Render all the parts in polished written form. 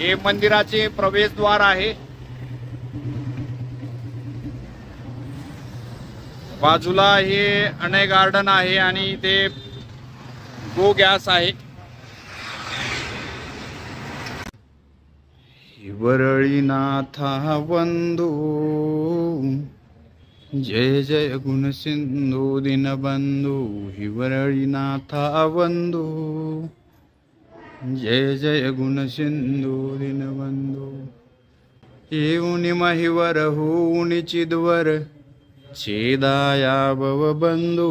हे मंदिराचे प्रवेशद्वार आहे। बाजूला हे अनय गार्डन आहे आणि इथे गो गॅस आहे। वरळीनाथा वंदू जय जय गुण सिंधू दीनबंधू। वरळीनाथा वंदू जय जय गुण सिंधू दीनबंधू। येऊनि महिवर होऊनि चिदवर छेदाया भवबंधू।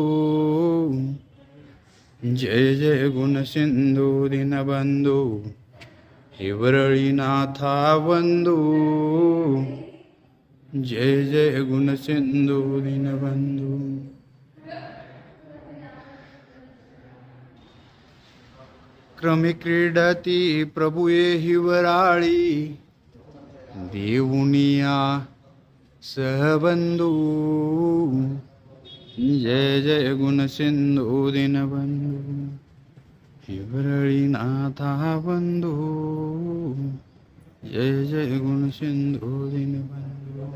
जय जय गुण सिंधू दीनबंधू। वरळीनाथा वंदू जय जय गुण सिंधू दीनबंधू। क्रमी क्रीडती प्रभुये हिवराळी देऊनिया सहबंधू। जय जय गुण सिंधू दीनबंधू। वरळीनाथा वंदू जय जय गुण सिंधू दीनबंधू।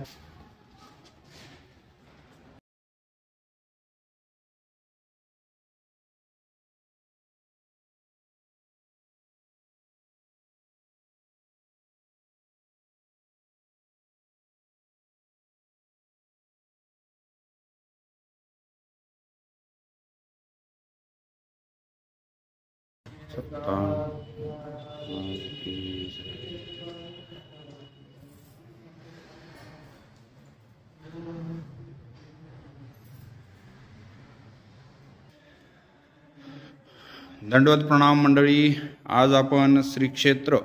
दंडवत प्रणाम मंडळी। आज आपण श्री क्षेत्र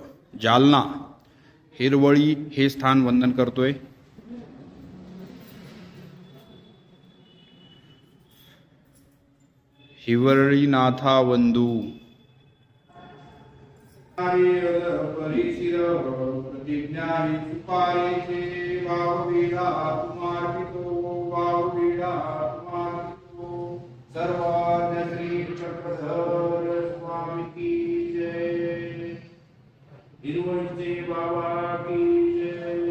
जालना हिरवळी हे स्थान वंदन करतोय। वरळीनाथा वंदू प्रतिज्ञा सर्वज्ञ श्री चक्रधर स्वामी की जय। हिरवळीचे बाबा की जय।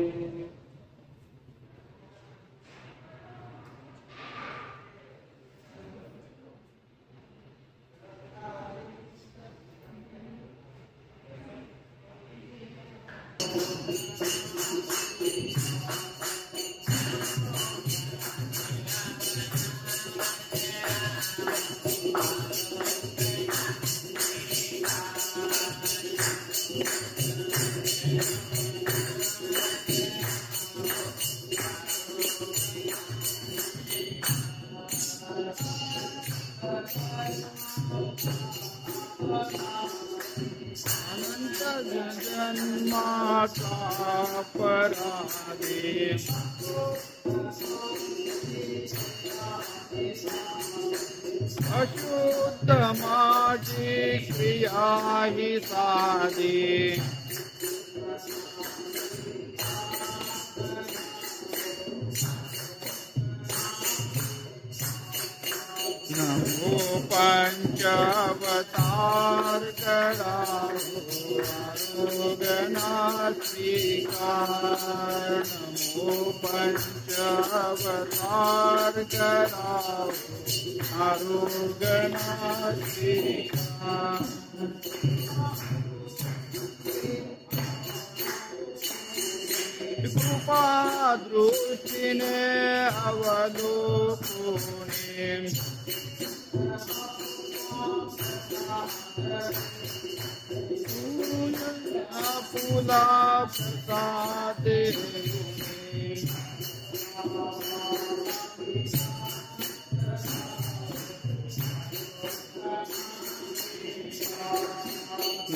जन्माचा परादे अशुद्ध माझी क्रिया ही साधी। नमो पंचावतार कराओ आरोग्यनाशिकार। नमो पंचावतार कराओ आरोग्यनाशिकार। कृपा दृष्टीने अवलोकने फुला प्रसादे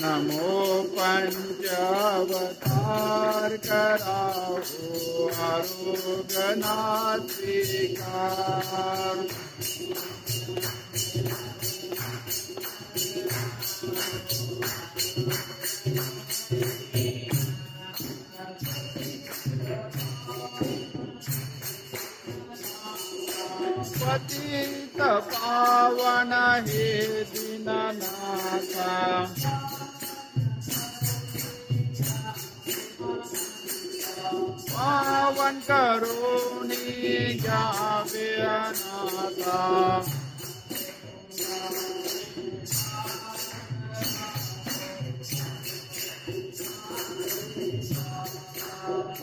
नमो पंचावतार कराओ आरोग्यनाशिकार। पतित पावन हे दीननाथा पावन करुणी घ्यावे अनाथा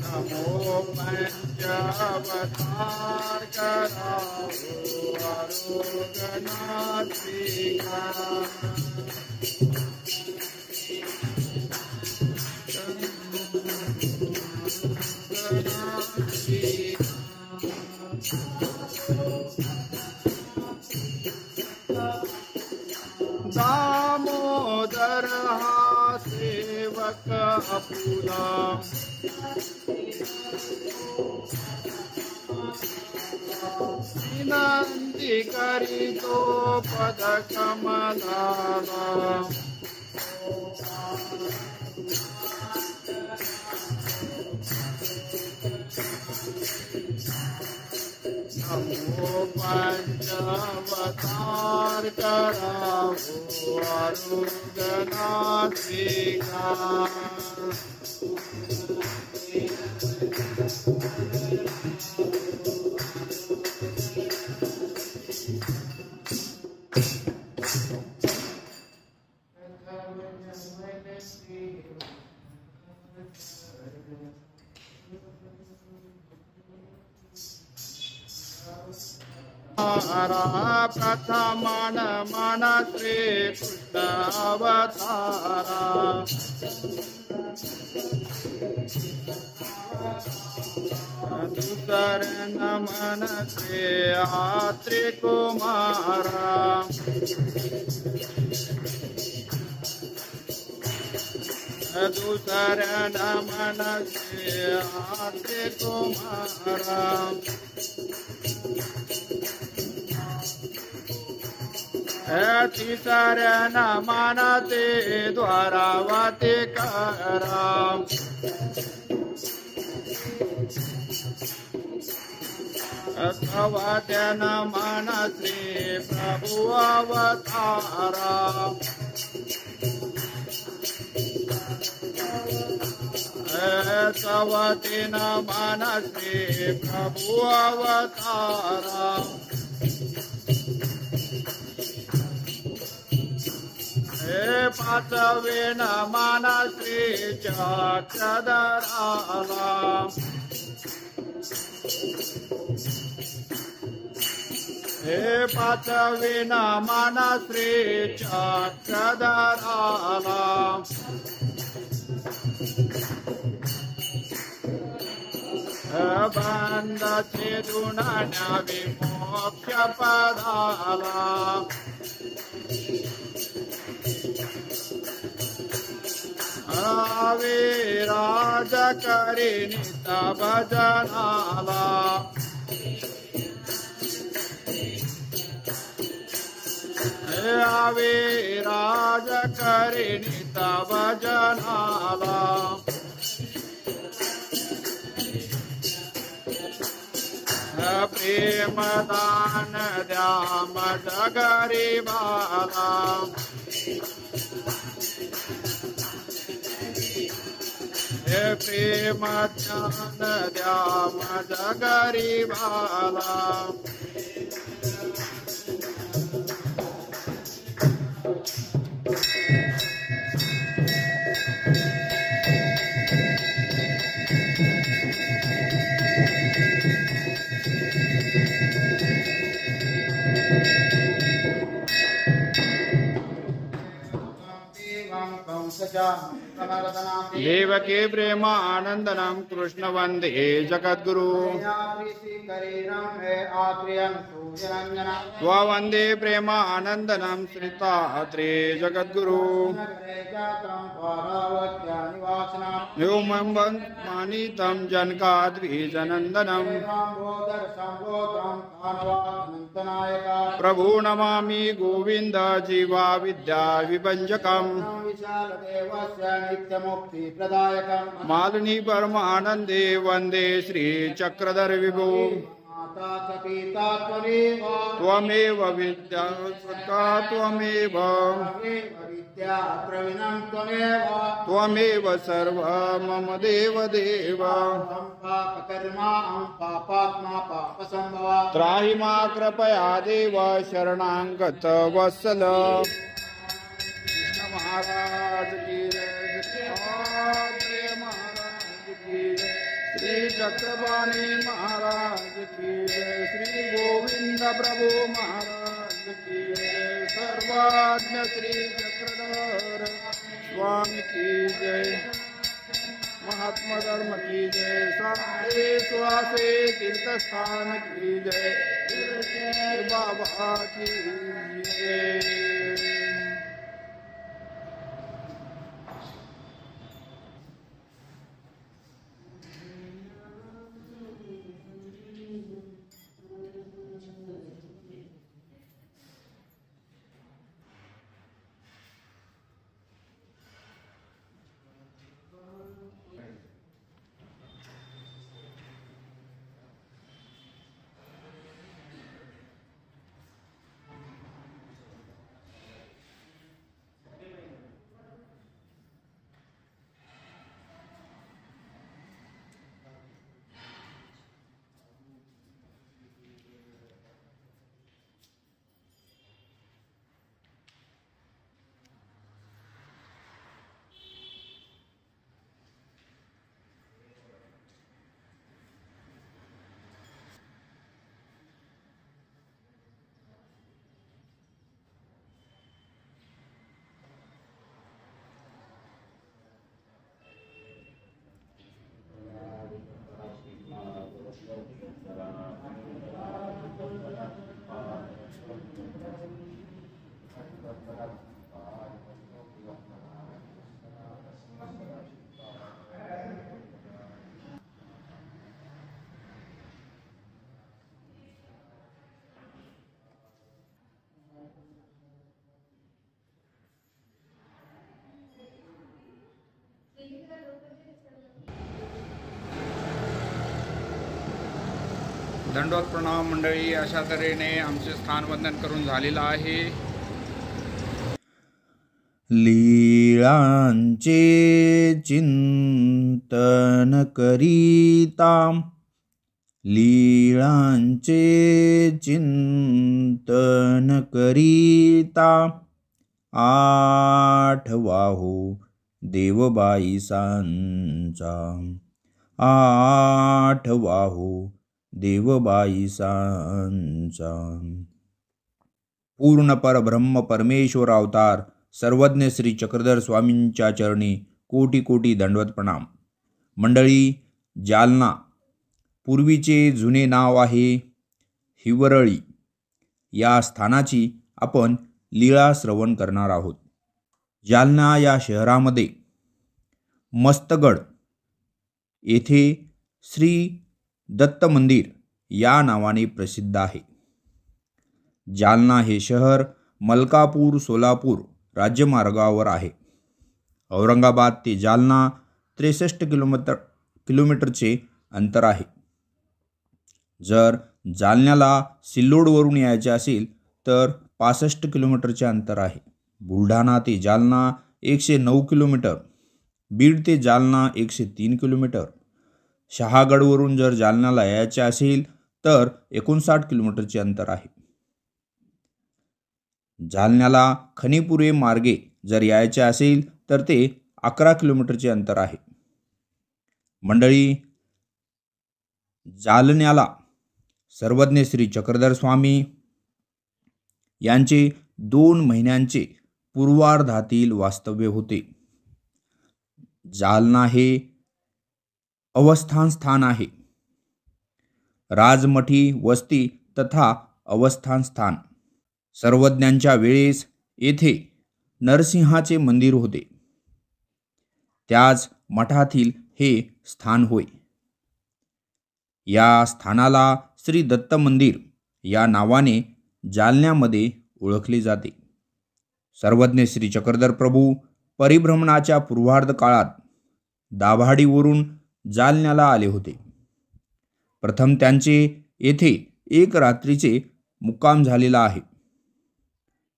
नमो पंचावतार करावो आरोग्यनाथिका दामोदर हा सेवक अपुला विनंती करीतो पद कमलाला नमो पंचावतार करावो आरोग्यनाथिका प्रथमन मन श्री कृष्ण अवतारा दूसर नमन श्री आत्रि कुमारा दूसर नमन श्री आत्रि कुमारा तीसर नमन ते द्वारावती करा अथवत्य नमन श्री प्रभु अवतारा अथवति नमन श्री प्रभु अवतारा पाचवे नमन श्री चक्रधराला हे पाचवे नमन श्री चक्रधराला बंद छेदून विमोक्ष पदाला आवे राज करी नित भजनाला आवे राज करी नित भजनाला प्रेम दान द्याम गरीबाला हे प्रेम ज्ञान द्याम गरीबाला देवकी प्रेमानंदनम कृष्ण वंदे जगद्गुरु वंदे प्रेमानंदनम श्रीतात्रे जगद्गुरु मानितम जनकाद्विजनंदनम प्रभु नमामि गोविंद जीवा विद्या विभंजकम मालिनी परमानंदे वंदे श्री चक्रधर विभो पिता त्वमेव त्वमेव विद्या सत्ता त्वमेव विद्या प्रवीणं त्वमेव त्वमेव सर्व मम देव देव पापकर्मा पापात्मा पापसंभवा त्राहि मा कृपया देव शरणागत वत्सल कृष्ण महाराज की जय, श्री दत्तात्रेय महाराज की जय, श्री चक्रपाणी महाराज की जय, श्री गोविंद प्रभु महाराज की जय, सर्वज्ञ श्री चक्रधर स्वामी की जय, महात्मा धर्म की जय, सारे सुहासे तीर्थ स्थान की जय, बाबा की जय। दंडवत प्रणाम मंडळी, अशा तऱ्हेने आमचे स्थानवंदन करून झालेलं आहे। लीळांचे चिंतन करीता, लीळांचे चिंतन करीता, आठवाहो देवबाई सांचा, आठवाहो देवबाई सांचा। पूर्ण परब्रह्म परमेश्वर अवतार सर्वज्ञ श्री चक्रधर स्वामींच्या चरणी कोटी कोटी दंडवत प्रणाम। मंडळी, जालना पूर्वीचे जुने नाव आहे हिवरळी या स्थानाची आपण लीळा श्रवण करणार आहोत। जालना या शहरामध्ये मस्तगड येथे श्री दत्त मंदिर या नावाने प्रसिद्ध आहे। जालना हे शहर मलकापूर सोलापूर राज्यमार्गावर आहे। औरंगाबाद ते जालना 63 किलोमीटरचे अंतर आहे। जर जालन्याला सिल्लोडवरून यायचे असेल तर 65 किलोमीटरचे अंतर आहे। बुलढाणा ते जालना 109 किलोमीटर, बीड ते जालना 103 किलोमीटर, शहागडवरून जर जालन्याला यायचे असेल तर 59 किलोमीटरचे अंतर आहे। जालन्याला खनिपुरे मार्गे जर यायचे असेल तर ते 11 किलोमीटरचे अंतर आहे। मंडळी, जालन्याला सर्वज्ञ श्री चक्रधर स्वामी यांचे 2 महिन्यांचे पूर्वार्धातील वास्तव्य होते। जालना हे अवस्थान स्थान आहे। राजमठी वस्ती तथा अवस्थान स्थान। सर्वज्ञांच्या वेळेस येथे नरसिंहाचे मंदिर होते, त्याच मठातील हे स्थान होय। या स्थानाला श्री दत्त मंदिर या नावाने जालन्यामध्ये ओळखले जाते। सर्वज्ञ श्री चक्रधर प्रभू परिभ्रमणाच्या पूर्वार्ध काळात दाभाडीवरून जालन्याला आले होते। प्रथम त्यांचे येथे एक रात्रीचे मुक्काम झालेला आहे.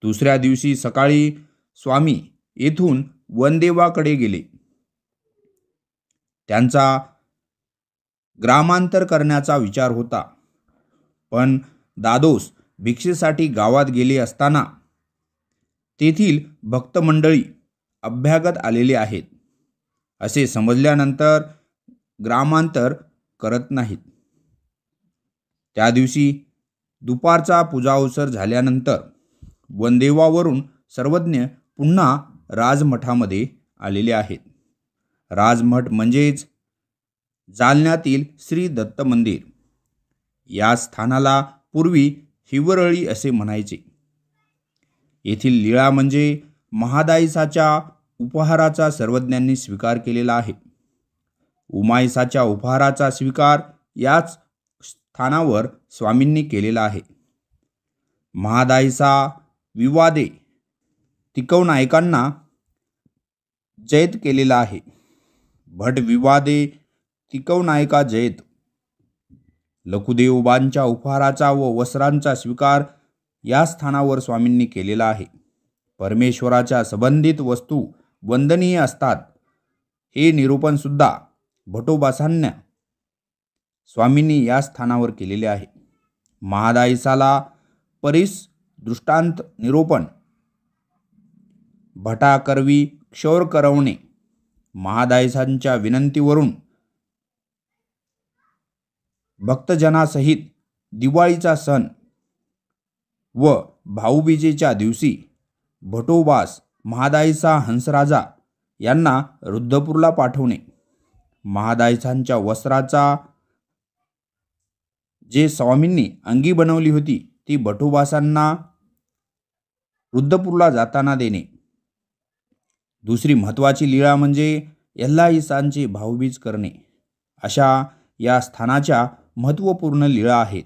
दुसऱ्या दिवशी सकाळी स्वामी येथून वनदेवाकडे गेले. त्यांचा ग्रामांतर करण्याचा विचार होता, पण दादोस भिक्षेसाठी गावात गेले असताना तेथील भक्तमंडळी अभ्यागत आलेले आहेत असे समजल्यानंतर ग्रामांतर करत नाहीत. त्या दिवशी दुपारचा पूजाअवसर झाल्यानंतर वनदेवावरून सर्वज्ञ पुन्हा राजमठामध्ये आलेले आहेत. राजमठ म्हणजेच जालन्यातील श्री दत्त मंदिर. या स्थानाला पूर्वी हिवरळी असे म्हणायचे. येथील लीळा म्हणजे महादायसाच्या उपहाराचा सर्वज्ञांनी स्वीकार केलेला आहे. उमाईसाच्या उपहाराचा स्वीकार याच स्थानावर स्वामींनी केलेला आहे. महादायसा विवादे तिकवनायकांना जयत केलेला आहे. भट विवादे तिकवनायका जयत. लखुदेवबांच्या उपहाराचा व वस्त्रांचा स्वीकार या स्थानावर स्वामींनी केलेला आहे. परमेश्वराच्या संबंधित वस्तू वंदनीय असतात हे निरूपण सुद्धा भटोबासांना स्वामींनी या स्थानावर केलेले आहे. महादायसाला परीस दृष्टांत निरूपण भटाकरवी क्षौर करवणे. महादायसांच्या विनंतीवरून भक्तजनासहित दिवाळीचा सण व भाऊबीजेच्या दिवशी भटोबास महादायसा हंसराजा यांना रुद्धपूरला पाठवणे. महादायसांच्या वस्त्राचा जे स्वामींनी अंगी बनवली होती ती भटोबासांना रुद्धपूरला जाताना देणे. दुसरी महत्त्वाची लीळा म्हणजे यल्लाईसांचे भाऊबीज करणे. अशा या स्थानाच्या महत्त्वपूर्ण लीळा आहेत.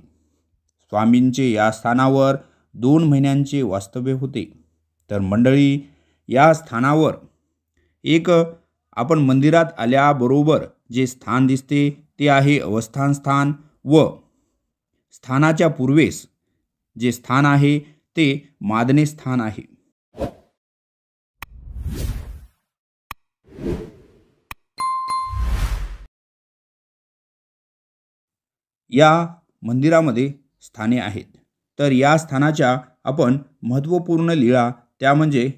स्वामींचे या स्थानावर 2 महिन्यांचे वास्तव्य होते. तर मंडळी, या स्थानावर एक आपण मंदिरात आल्याबरोबर जे स्थान दिसते ते आहे अवस्थान स्थान व स्थानाच्या पूर्वेस जे स्थान आहे ते मादने स्थान आहे. या मंदिरामध्ये स्थाने आहेत. तर या स्थानाच्या आपण महत्त्वपूर्ण लीळा त्या म्हणजे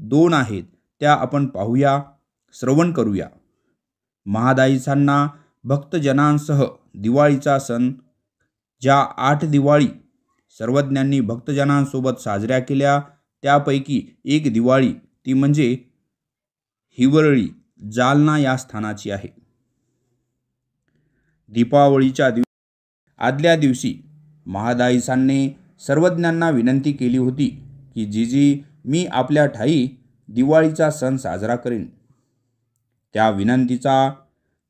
2 आहेत त्या आपण पाहूया, श्रवण करूया. महादायीसांना भक्तजनांसह दिवाळीचा सण ज्या 8 दिवाळी सर्वज्ञांनी भक्तजनांसोबत साजऱ्या केल्या त्यापैकी एक दिवाळी ती म्हणजे हिवरळी जालना या स्थानाची आहे. दीपावलीच्या आदल्या दिवशी महादायीसांनी सर्वज्ञांना विनंती केली होती की जीजी मी आपल्या ठाई दिवाळीचा सण साजरा करेन. त्या विनंतीचा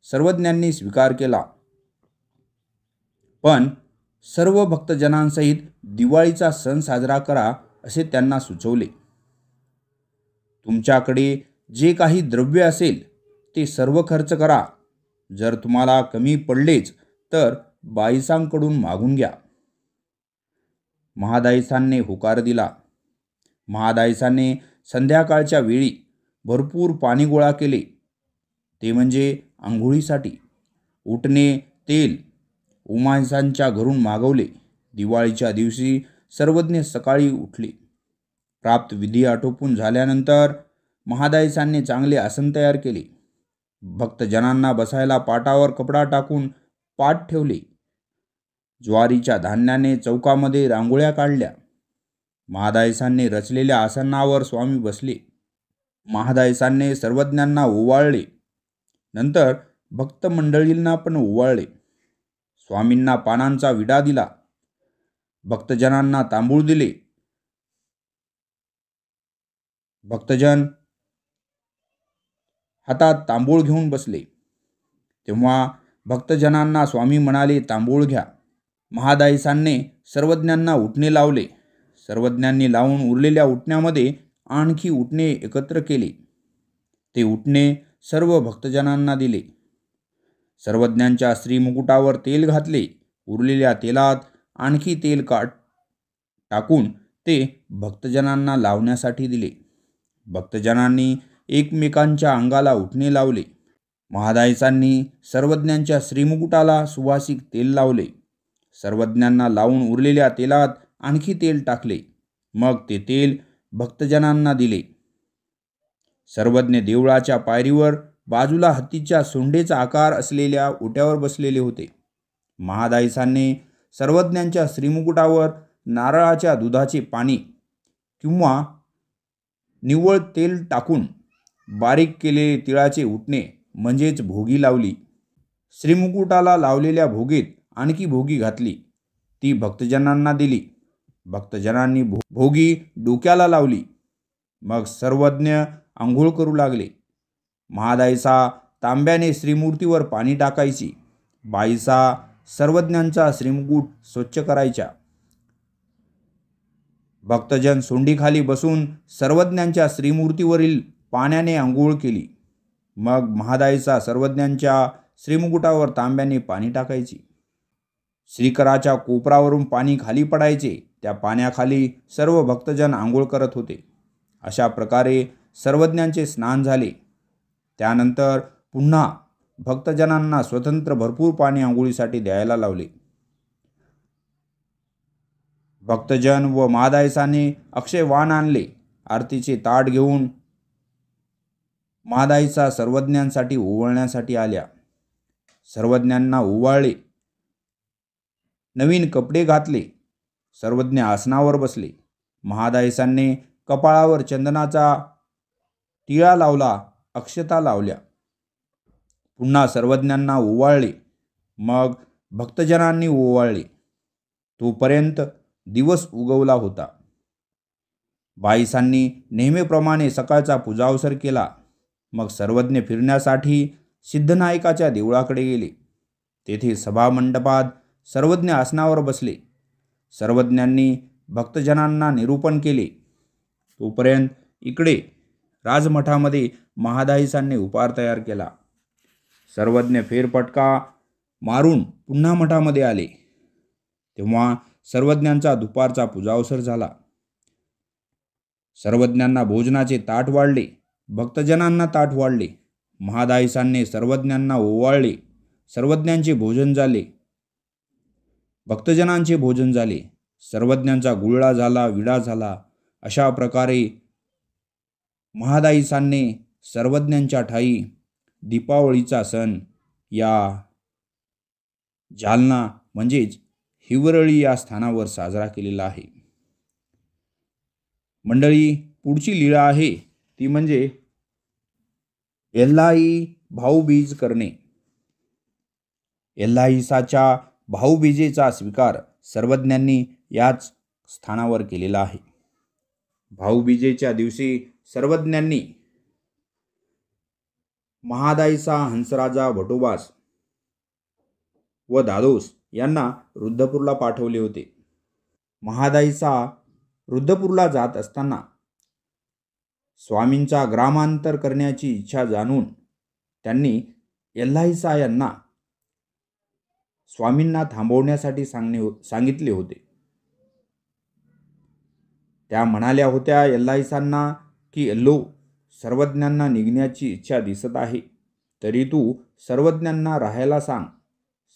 सर्वज्ञांनी स्वीकार केला, पण सर्व भक्तजनांसहित दिवाळीचा सण साजरा करा असे त्यांना सुचवले. तुमच्याकडे जे काही द्रव्य असेल ते सर्व खर्च करा. जर तुम्हाला कमी पडलेच तर बाईसांकडून मागून घ्या. महादायीसांनी होकार दिला. महादायीसांनी संध्याकाळच्या वेळी भरपूर पाणी गोळा केले, ते म्हणजे आंघोळीसाठी. उटणे तेल उमाईसांच्या घरून मागवले. दिवाळीच्या दिवशी सर्वज्ञ सकाळी उठले. प्राप्त विधी आटोपून झाल्यानंतर महादायीसांनी चांगले आसन तयार केले. भक्तजनांना बसायला पाटावर कपडा टाकून पाट ठेवले. ज्वारीच्या धान्याने चौकामध्ये रांगोळ्या काढल्या. महादायीसांनी रचलेल्या आसनावर स्वामी बसले. महादायीसांनी सर्वज्ञांना ओवाळले. नंतर भक्तमंडळींना पण ओवाळले. स्वामींना पानांचा विडा दिला. भक्तजनांना तांबूळ दिले. भक्तजन हातात तांबूळ घेऊन बसले. तेव्हा भक्तजनांना स्वामी म्हणाले, तांबूळ घ्या. महादायीसांनी सर्वज्ञांना उटणे लावले. सर्वज्ञांनी लावून उरलेल्या उटण्यामध्ये आणखी उटणे एकत्र केले. ते उटणे सर्व भक्तजनांना दिले. सर्वज्ञांच्या श्रीमुकुटावर तेल घातले. उरलेल्या तेलात आणखी तेल टाकून ते भक्तजनांना लावण्यासाठी दिले. भक्तजनांनी एकमेकांच्या अंगाला उठणे लावले. महादायसांनी सर्वज्ञांच्या श्रीमुकुटाला सुवासिक तेल लावले. सर्वज्ञांना लावून उरलेल्या तेलात आणखी तेल टाकले. मग ते तेल भक्तजनांना दिले. सर्वज्ञ देवळाच्या पायरीवर बाजूला हत्तीच्या सोंडेचा आकार असलेल्या ओट्यावर बसलेले होते. महादायसांनी सर्वज्ञांच्या श्रीमुकुटावर नारळाच्या दुधाचे पाणी किंवा निव्वळ तेल टाकून बारीक केलेले तिळाचे उटणे म्हणजेच भोगी लावली. श्रीमुकुटाला लावलेल्या भोगीत आणखी भोगी घातली. ती भक्तजनांना दिली. भक्तजनांनी भोगी डोक्याला लावली. मग सर्वज्ञ आंघोळ करू लागले. महादायसा तांब्याने श्रीमूर्तीवर पाणी टाकायची. बाईसा सर्वज्ञांचा श्रीमुकुट स्वच्छ करायच्या. भक्तजन सोंडीखाली बसून सर्वज्ञांच्या श्रीमूर्तीवरील पाण्याने आंघोळ केली. मग महादायसा सर्वज्ञांच्या श्रीमुकुटावर तांब्याने पाणी टाकायची. श्रीकराच्या कोपरावरून पाणी खाली पडायचे. त्या पाण्याखाली सर्व भक्तजन आंघोळ करत होते. अशा प्रकारे सर्वज्ञांचे स्नान झाले. त्यानंतर पुन्हा भक्तजनांना स्वतंत्र भरपूर पाणी आंघोळीसाठी द्यायला लावले. भक्तजन व महादायसाने अक्षय वाण आणले. आरतीचे ताट घेऊन महादायसा सर्वज्ञांसाठी ओवाळण्यासाठी आल्या. सर्वज्ञांना ओवाळले. नवीन कपडे घातले. सर्वज्ञ आसनावर बसले. महादायसांनी कपाळावर चंदनाचा टिळा लावला. अक्षता लावल्या. पुन्हा सर्वज्ञांना ओवाळले. मग भक्तजनांनी ओवाळले. तोपर्यंत दिवस उगवला होता. बाईसांनी नेहमीप्रमाणे सकाळचा पूजावसर केला. मग सर्वज्ञ फिरण्यासाठी सिद्धनायकाच्या देवळाकडे गेले. तेथे सभामंडपात सर्वज्ञ आसनावर बसले. सर्वज्ञांनी भक्तजनांना निरूपण केले. तोपर्यंत इकडे राजमठामध्ये महादायसांनी उपार तयार केला. सर्वज्ञ फेरफटका मारून पुन्हा मठामध्ये आले. तेव्हा सर्वज्ञांचा दुपारचा पूजावसर झाला. सर्वज्ञांना भोजनाचे ताट वाढले. भक्तजनांना ताट वाढले. महादायसांनी सर्वज्ञांना ओवाळले. सर्वज्ञांचे भोजन झाले. भक्तजनांचे भोजन झाले. सर्वज्ञांचा गुळळा झाला. विडा झाला. अशा प्रकारे महादायसांनी सर्वज्ञांच्या ठाई दीपावळीचा सण या जालना म्हणजेच हिवरळी या स्थानावर साजरा केलेला आहे. मंडळी, पुढची लीळा आहे ती म्हणजे एल्लाई भाऊबीज करणे. एल्लाईसाच्या भाऊबीजेचा स्वीकार सर्वज्ञांनी याच स्थानावर केलेला आहे. भाऊबीजेच्या दिवशी सर्वज्ञांनी महादायसा, हंसराजा, भटोबास व दादोस यांना रुद्धपूरला पाठवले होते. महादायसा रुद्धपूरला जात असताना स्वामींचा ग्रामांतर करण्याची इच्छा जाणून त्यांनी एल्लाईसा यांना स्वामींना थांबवण्यासाठी सांगितले होते. त्या म्हणाल्या होत्या एल्लाईसांना की एल्लो, सर्वज्ञांना निघण्याची इच्छा दिसत आहे, तरी तू सर्वज्ञांना राहायला सांग.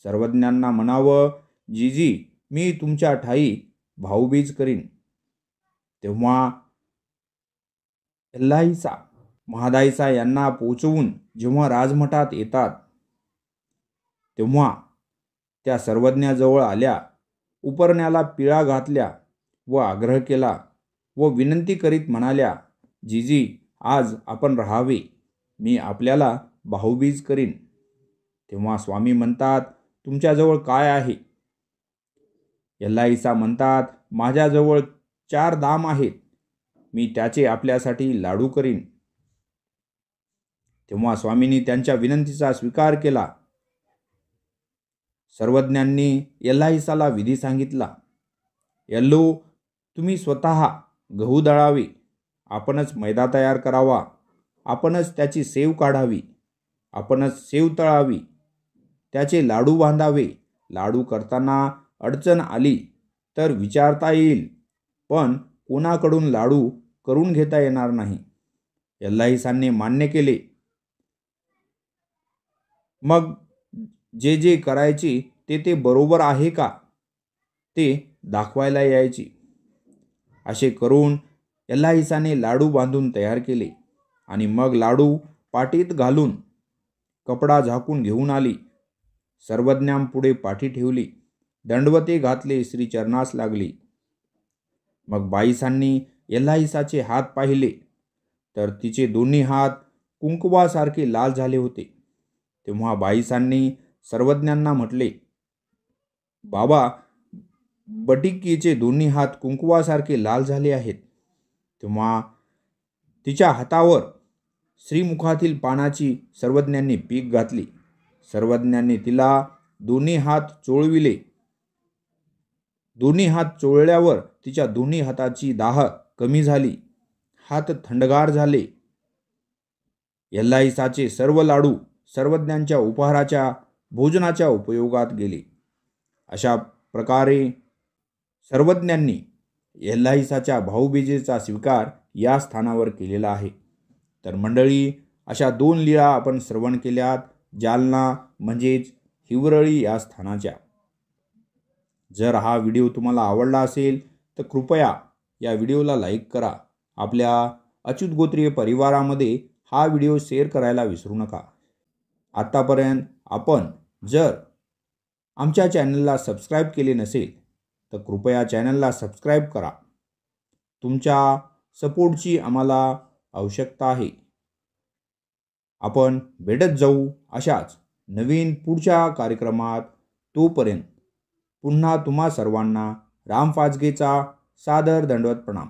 सर्वज्ञांना म्हणावं, जीजी, मी तुमच्या ठाई भाऊबीज करीन. तेव्हा एल्लाईसा महादायसा यांना पोचवून जेव्हा राजमठात येतात तेव्हा त्या सर्वज्ञाजवळ आल्या. उपरण्याला पिळा घातल्या व आग्रह केला व विनंती करीत म्हणाल्या, जीजी, आज आपण राहावे. मी आपल्याला भाऊबीज करीन. तेव्हा स्वामी म्हणतात, तुमच्याजवळ काय आहे? एल्लाईसा म्हणतात, माझ्याजवळ 4 दाम आहेत. मी त्याचे आपल्यासाठी लाडू करीन. तेव्हा स्वामींनी त्यांच्या विनंतीचा स्वीकार केला. सर्वज्ञांनी एल्लाईसाला विधी सांगितला. एल्लो, तुम्ही स्वतः गहू दळावे, आपणच मैदा तयार करावा, आपणच त्याची सेव काढावी, आपणच सेव तळावी, त्याचे लाडू बांधावे. लाडू करताना अडचण आली तर विचारता येईल, पण कोणाकडून लाडू करून घेता येणार नाही. यल्लाईसांनी मान्य केले. मग जे जे करायचे ते बरोबर आहे का ते दाखवायला यायचे. असे करून यल्लाईसाने लाडू बांधून तयार केले आणि मग लाडू पाटीत घालून कपडा झाकून घेऊन आली. सर्वज्ञांपुढे पाठी ठेवली. दंडवते घातले. श्रीचरणास लागली. मग बाईसांनी यल्लाईसाचे हात पाहिले तर तिचे दोन्ही हात कुंकवासारखे लाल झाले होते. तेव्हा बाईसांनी सर्वज्ञांना म्हटले, बाबा, बटिकीचे दोन्ही हात कुंकवासारखे लाल झाले आहेत. तेव्हा तिच्या हातावर श्रीमुखातील पानाची सर्वज्ञांनी पीक घातली. सर्वज्ञांनी तिला दोन्ही हात चोळविले. दोन्ही हात चोळल्यावर तिच्या दोन्ही हाताची दाह कमी झाली. हात थंडगार झाले. यल्लाईसाचे सर्व लाडू सर्वज्ञांच्या उपहाराच्या भोजनाच्या उपयोगात गेले. अशा प्रकारे सर्वज्ञांनी यल्लाईसाच्या भाऊबीजेचा स्वीकार या स्थानावर केलेला आहे. तर मंडळी, अशा 2 लीळा आपण श्रवण केल्यात जालना म्हणजेच हिवरळी या स्थानाच्या. जर हा व्हिडिओ तुम्हाला आवडला असेल तर कृपया या व्हिडिओला लाईक करा. आपल्या अच्युत गोत्रीय परिवारामध्ये हा व्हिडिओ शेअर करायला विसरू नका. आत्तापर्यंत आपण जर आमच्या चॅनलला सबस्क्राईब केले नसेल तर कृपया चॅनलला सबस्क्राईब करा. तुमच्या सपोर्टची आम्हाला आवश्यकता आहे. आपण भेटत जाऊ अशाच नवीन पुढच्या कार्यक्रमात. तोपर्यंत पुन्हा तुम्हा सर्वांना राम फाजगेचा सादर दंडवत प्रणाम.